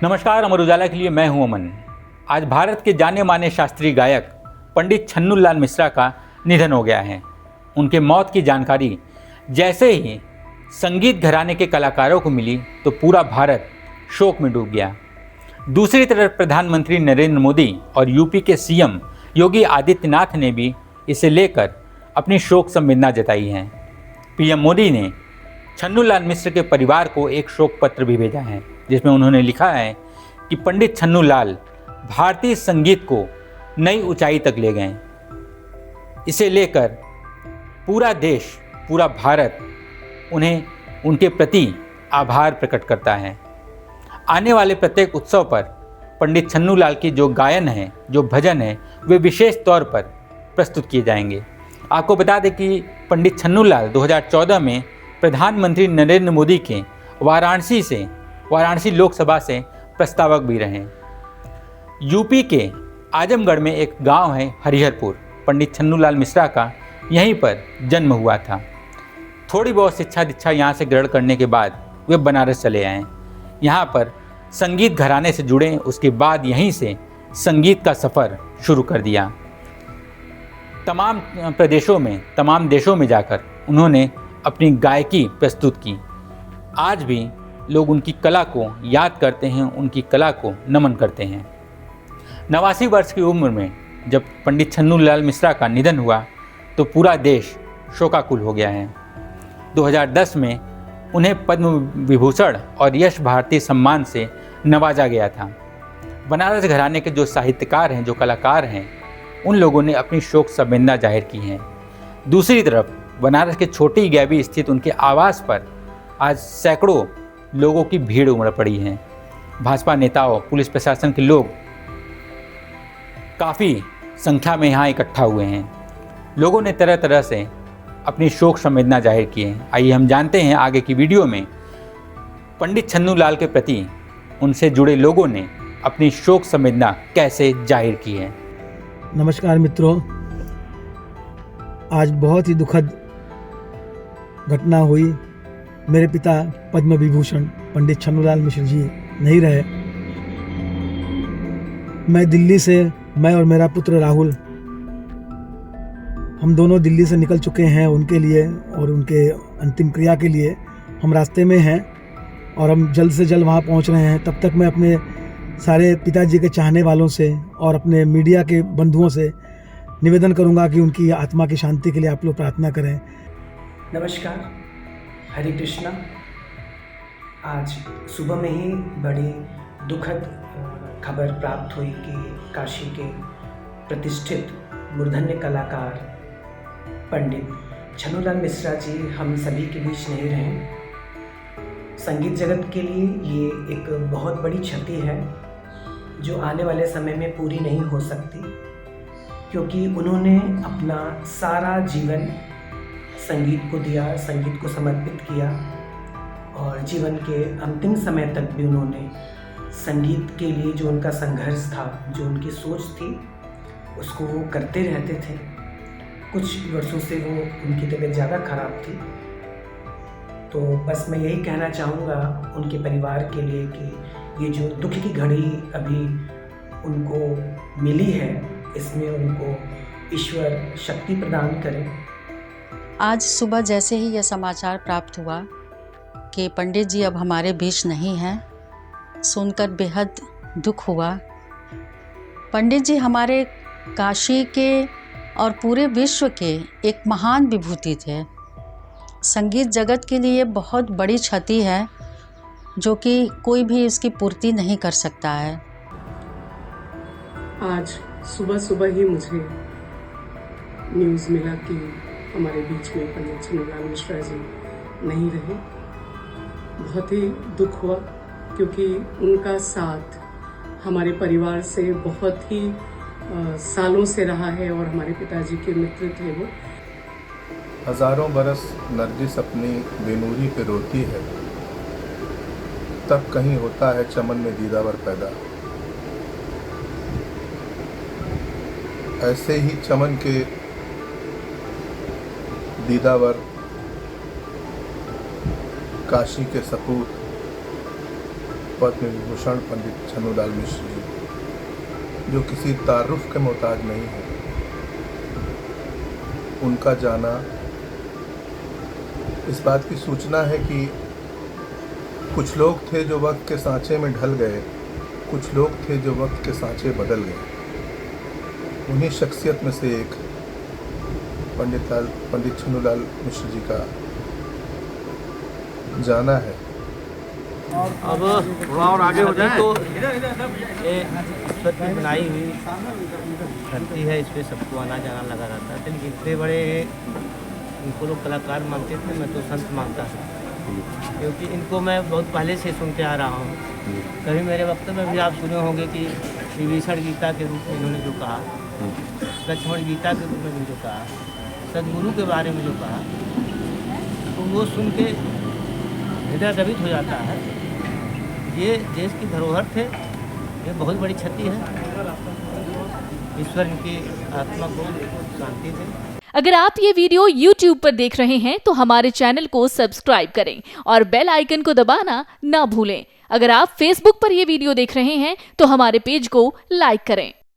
नमस्कार, अमर उजाला के लिए मैं हूं अमन। आज भारत के जाने माने शास्त्रीय गायक पंडित छन्नू लाल मिश्रा का निधन हो गया है। उनके मौत की जानकारी जैसे ही संगीत घराने के कलाकारों को मिली तो पूरा भारत शोक में डूब गया। दूसरी तरफ प्रधानमंत्री नरेंद्र मोदी और यूपी के सीएम योगी आदित्यनाथ ने भी इसे लेकर अपनी शोक संवेदना जताई है। पीएम मोदी ने छन्नू लाल मिश्र के परिवार को एक शोक पत्र भी भेजा है, जिसमें उन्होंने लिखा है कि पंडित छन्नू लाल भारतीय संगीत को नई ऊंचाई तक ले गए। इसे लेकर पूरा देश, पूरा भारत उन्हें उनके प्रति आभार प्रकट करता है। आने वाले प्रत्येक उत्सव पर पंडित छन्नू लाल की जो गायन है, जो भजन है, वे विशेष तौर पर प्रस्तुत किए जाएंगे। आपको बता दें कि पंडित छन्नू लाल 2014 में प्रधानमंत्री नरेंद्र मोदी के वाराणसी लोकसभा से प्रस्तावक भी रहे। यूपी के आजमगढ़ में एक गांव है हरिहरपुर। पंडित छन्नू लाल मिश्रा का यहीं पर जन्म हुआ था। थोड़ी बहुत शिक्षा दीक्षा यहाँ से ग्रहण करने के बाद वे बनारस चले आए। यहाँ पर संगीत घराने से जुड़े, उसके बाद यहीं से संगीत का सफ़र शुरू कर दिया। तमाम प्रदेशों में, तमाम देशों में जाकर उन्होंने अपनी गायकी प्रस्तुत की। आज भी लोग उनकी कला को याद करते हैं, उनकी कला को नमन करते हैं। 89 वर्ष की उम्र में जब पंडित छन्नू लाल मिश्रा का निधन हुआ तो पूरा देश शोकाकुल हो गया है। 2010 में उन्हें पद्म विभूषण और यश भारती सम्मान से नवाजा गया था। बनारस घराने के जो साहित्यकार हैं, जो कलाकार हैं, उन लोगों ने अपनी शोक संवेदना जाहिर की है। दूसरी तरफ बनारस के छोटी गैबी स्थित उनके आवास पर आज सैकड़ों लोगों की भीड़ उमड़ पड़ी है। भाजपा नेताओं, पुलिस प्रशासन के लोग काफ़ी संख्या में यहाँ इकट्ठा हुए हैं। लोगों ने तरह तरह से अपनी शोक संवेदना जाहिर की है। आइए हम जानते हैं आगे की वीडियो में पंडित छन्नू लाल के प्रति उनसे जुड़े लोगों ने अपनी शोक संवेदना कैसे जाहिर की है। नमस्कार मित्रों, आज बहुत ही दुखद घटना हुई। मेरे पिता पद्म विभूषण पंडित छन्नू लाल मिश्र जी नहीं रहे। मैं और मेरा पुत्र राहुल, हम दोनों दिल्ली से निकल चुके हैं उनके लिए और उनके अंतिम क्रिया के लिए। हम रास्ते में हैं और हम जल्द से जल्द वहाँ पहुँच रहे हैं। तब तक मैं अपने सारे पिताजी के चाहने वालों से और अपने मीडिया के बंधुओं से निवेदन करूँगा कि उनकी आत्मा की शांति के लिए आप लोग प्रार्थना करें। नमस्कार, हरे कृष्णा। आज सुबह में ही बड़ी दुखद खबर प्राप्त हुई कि काशी के प्रतिष्ठित मूर्धन्य कलाकार पंडित छन्नू लाल मिश्रा जी हम सभी के बीच नहीं रहे। संगीत जगत के लिए ये एक बहुत बड़ी क्षति है जो आने वाले समय में पूरी नहीं हो सकती, क्योंकि उन्होंने अपना सारा जीवन संगीत को दिया, संगीत को समर्पित किया और जीवन के अंतिम समय तक भी उन्होंने संगीत के लिए जो उनका संघर्ष था, जो उनकी सोच थी, उसको वो करते रहते थे। कुछ वर्षों से वो उनकी तबीयत ज़्यादा खराब थी। तो बस मैं यही कहना चाहूँगा उनके परिवार के लिए कि ये जो दुख की घड़ी अभी उनको मिली है, इसमें उनको ईश्वर शक्ति प्रदान करे। आज सुबह जैसे ही यह समाचार प्राप्त हुआ कि पंडित जी अब हमारे बीच नहीं हैं, सुनकर बेहद दुख हुआ। पंडित जी हमारे काशी के और पूरे विश्व के एक महान विभूति थे। संगीत जगत के लिए बहुत बड़ी क्षति है जो कि कोई भी इसकी पूर्ति नहीं कर सकता है। आज सुबह सुबह ही मुझे न्यूज़ मिला कि हमारे बीच में पंडित छन्नू लाल मिश्रा जी नहीं रहे। बहुत ही दुख हुआ, क्योंकि उनका साथ हमारे परिवार से बहुत ही सालों से रहा है और हमारे पिताजी के मित्र थे वो। हजारों बरस नरगिस अपनी बेनूरी पे रोती है, तब कहीं होता है चमन में दीदावर पैदा। ऐसे ही चमन के दीदावर काशी के सपूत पद्म विभूषण पंडित छन्नूलाल मिश्र जी, जो किसी तारुफ के मोहताज नहीं है, उनका जाना इस बात की सूचना है कि कुछ लोग थे जो वक्त के सांचे में ढल गए, कुछ लोग थे जो वक्त के सांचे बदल गए। उन्हीं शख्सियत में से एक पंडित छन्नूलाल मिश्र जी का जाना है। अब और आगे हो जाए तो ये ईश्वर की बनाई हुई धरती है, इस पर सबको आना जाना लगा रहता है। लेकिन इतने बड़े इनको लोग कलाकार मानते थे, मैं तो संत मानता था, क्योंकि इनको मैं बहुत पहले से सुनते आ रहा हूँ। कभी मेरे वक्त में भी आप सुने होंगे कि विभीषण गीता के रूप में इन्होंने जो कहा, लक्ष्मण गीता के रूप में जो कहा, सदगुरु के बारे में जो कहा, तो वो सुन के हृदय द्रवित हो जाता है। ये देश की धरोहर थे, ये बहुत बड़ी क्षति है। ईश्वर इनकी आत्मा को शांति दे। अगर आप ये वीडियो YouTube पर देख रहे हैं तो हमारे चैनल को सब्सक्राइब करें और बेल आइकन को दबाना ना भूलें। अगर आप Facebook पर ये वीडियो देख रहे हैं तो हमारे पेज को लाइक करें।